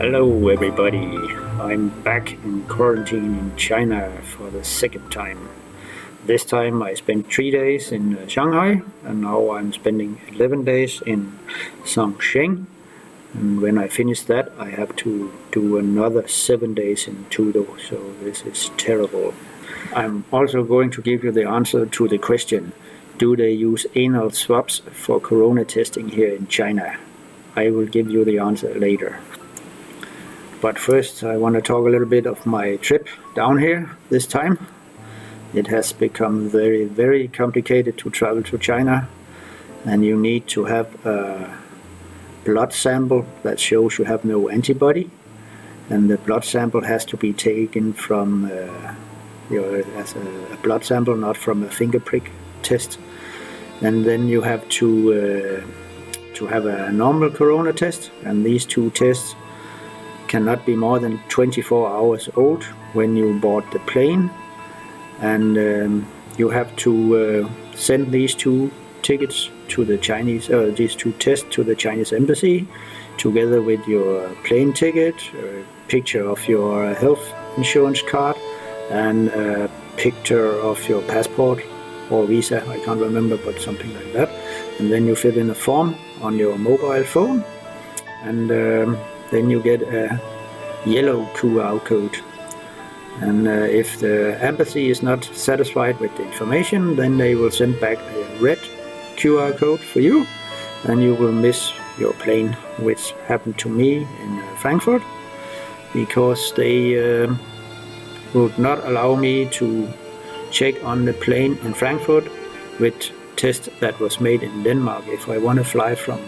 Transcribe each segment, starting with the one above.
Hello everybody, I'm back in quarantine in China for the second time. This time I spent 3 days in Shanghai, and now I'm spending 11 days in Shenzhen. And when I finish that, I have to do another 7 days in Tudo, so this is terrible. I'm also going to give you the answer to the question, do they use anal swabs for corona testing here in China? I will give you the answer later. But first I want to talk a little bit of my trip down here this time. It has become very, very complicated to travel to China, and you need to have a blood sample that shows you have no antibody, and the blood sample has to be taken from as a blood sample, not from a finger prick test. And then you have to have a normal corona test, and these two tests cannot be more than 24 hours old when you board the plane, and you have to send these two tickets to the Chinese, these two tests to the Chinese embassy, together with your plane ticket, a picture of your health insurance card, and a picture of your passport or visa, I can't remember, but something like that. And then you fill in a form on your mobile phone, and then you get a yellow QR code. And if the embassy is not satisfied with the information, then they will send back a red QR code for you, and you will miss your plane, which happened to me in Frankfurt, because they would not allow me to check on the plane in Frankfurt with test that was made in Denmark. If I want to fly from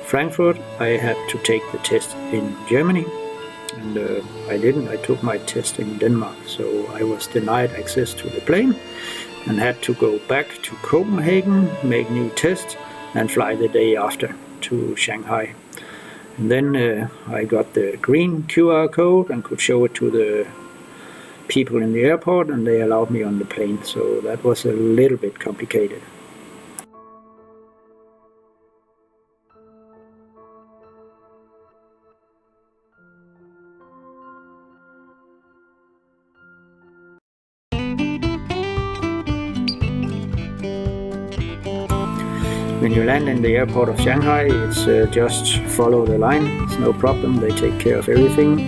Frankfurt, I had to take the test in Germany, and I didn't. I took my test in Denmark, so I was denied access to the plane and had to go back to Copenhagen, make new test, and fly the day after to Shanghai. And then I got the green QR code and could show it to the people in the airport, and they allowed me on the plane, so that was a little bit complicated. When you land in the airport of Shanghai, it's just follow the line, it's no problem, they take care of everything.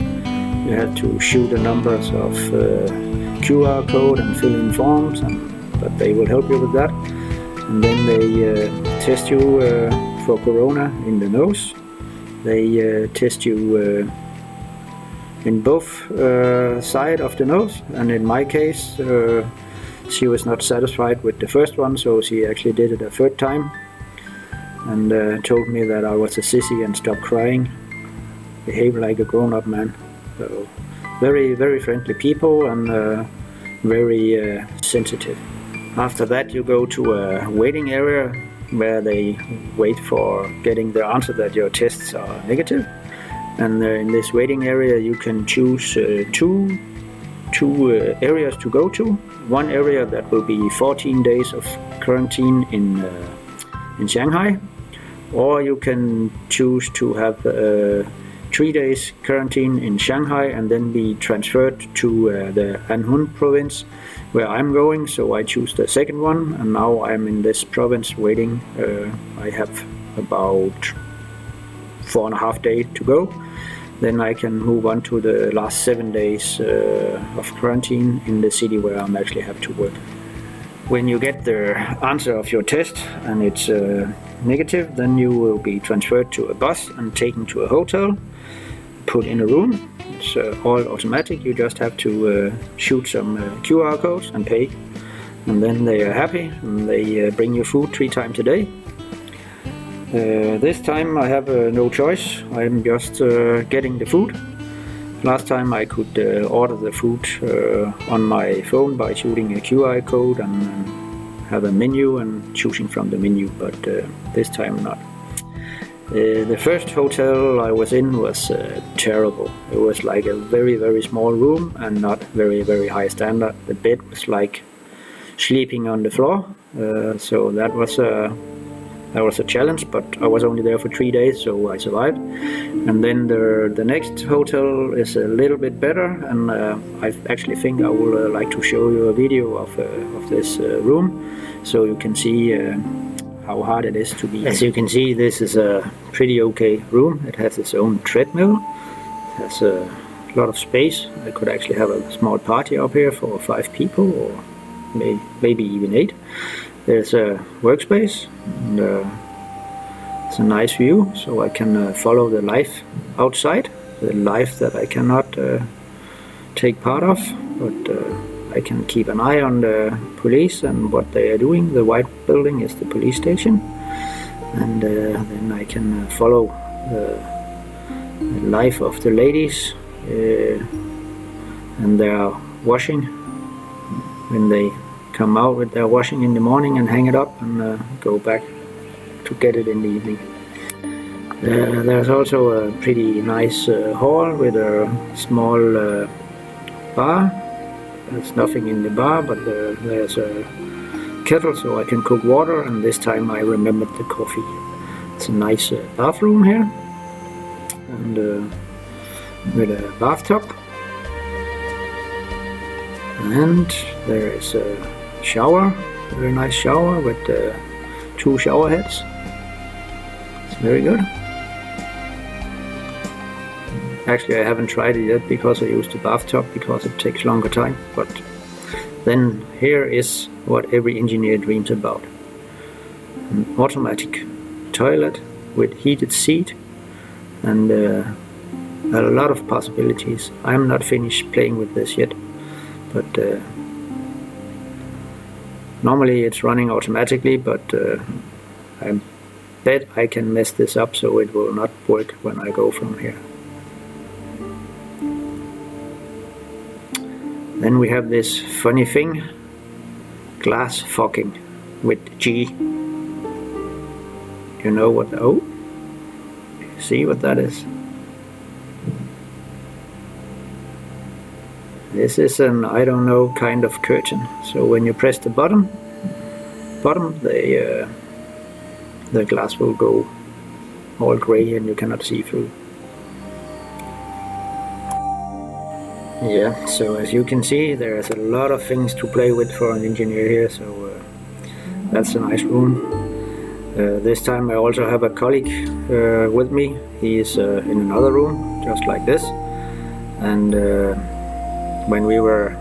You have to shoot the numbers of QR code and fill in forms, but they will help you with that. And then they test you for corona in the nose. They test you in both sides of the nose, and in my case she was not satisfied with the first one, so she actually did it a third time, and told me that I was a sissy and stop crying, behave like a grown-up man. So very, very friendly people, and very sensitive. After that you go to a waiting area where they wait for getting the answer that your tests are negative. And in this waiting area you can choose two areas to go to. One area that will be 14 days of quarantine in Shanghai, or you can choose to have 3 days quarantine in Shanghai and then be transferred to the Anhui province where I'm going. So I choose the second one, and now I'm in this province waiting. I have about 4.5 days to go. Then I can move on to the last 7 days of quarantine in the city where I actually have to work. When you get the answer of your test and it's negative, then you will be transferred to a bus and taken to a hotel, put in a room. It's all automatic. You just have to shoot some QR codes and pay, and then they are happy, and they bring you food 3 times a day. This time I have no choice. I'm just getting the food. Last time I could order the food on my phone by shooting a QR code and have a menu and choosing from the menu, but this time not. The first hotel I was in was terrible. It was like a very, very small room and not very, very high standard. The bed was like sleeping on the floor, so that was a challenge, but I was only there for 3 days, so I survived. And then the next hotel is a little bit better, and I actually think I would like to show you a video of this room, so you can see how hard it is to be. As you can see, this is a pretty okay room. It has its own treadmill, it has a lot of space. I could actually have a small party up here for 5 people, or maybe even 8. There's a workspace, and it's a nice view, so I can follow the life outside, the life that I cannot take part of, but I can keep an eye on the police and what they are doing. The white building is the police station, and then I can follow the life of the ladies and their washing, when they come out with their washing in the morning and hang it up and go back to get it in the evening. There's also a pretty nice hall with a small bar. There's nothing in the bar, but there's a kettle so I can cook water, and this time I remembered the coffee. It's a nice bathroom here, and with a bathtub, and there is a shower, very nice shower with 2 shower heads. It's very good. Actually, I haven't tried it yet because I used the bathtub, because it takes longer time. But then here is what every engineer dreams about: an automatic toilet with heated seat, and a lot of possibilities. I'm not finished playing with this yet, but normally it's running automatically, but I bet I can mess this up so it will not work when I go from here. Then we have this funny thing, glass fogging with G. You know what? Oh, see what that is? This is an, I don't know, kind of curtain. So when you press the bottom, the glass will go all gray and you cannot see through. Yeah, so as you can see, there's a lot of things to play with for an engineer here, so that's a nice room. This time I also have a colleague with me. He is in another room, just like this. And when we were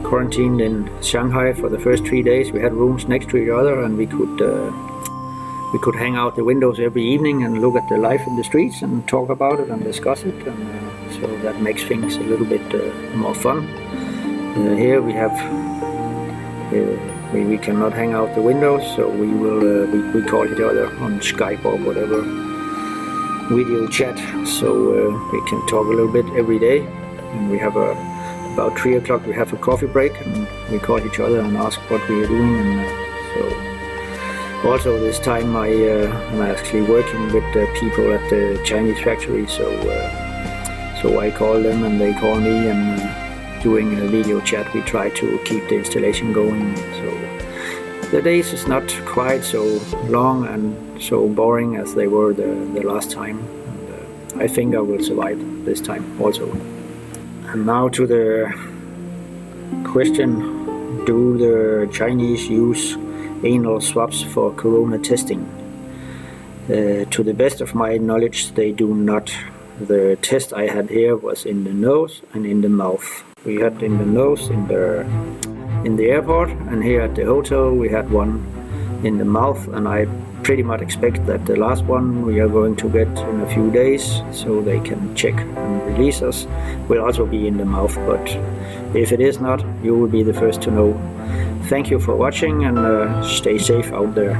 quarantined in Shanghai for the first 3 days, we had rooms next to each other, and we could hang out the windows every evening and look at the life in the streets and talk about it and discuss it, and so that makes things a little bit more fun. Here we have we cannot hang out the windows, so we call each other on Skype or whatever, video chat, so we can talk a little bit every day. And we have about 3 o'clock we have a coffee break, and we call each other and ask what we are doing, and so also this time I'm actually working with people at the Chinese factory, so I call them and they call me, and doing a video chat we try to keep the installation going. So the days is not quite so long and so boring as they were the last time, and I think I will survive this time also. And now to the question, do the Chinese use anal swabs for corona testing? To the best of my knowledge, they do not. The test I had here was in the nose and in the mouth. We had in the nose in the airport, and here at the hotel we had one in the mouth, and I pretty much expect that the last one we are going to get in a few days, so they can check and release us, will also be in the mouth. But if it is not, you will be the first to know. Thank you for watching, and stay safe out there.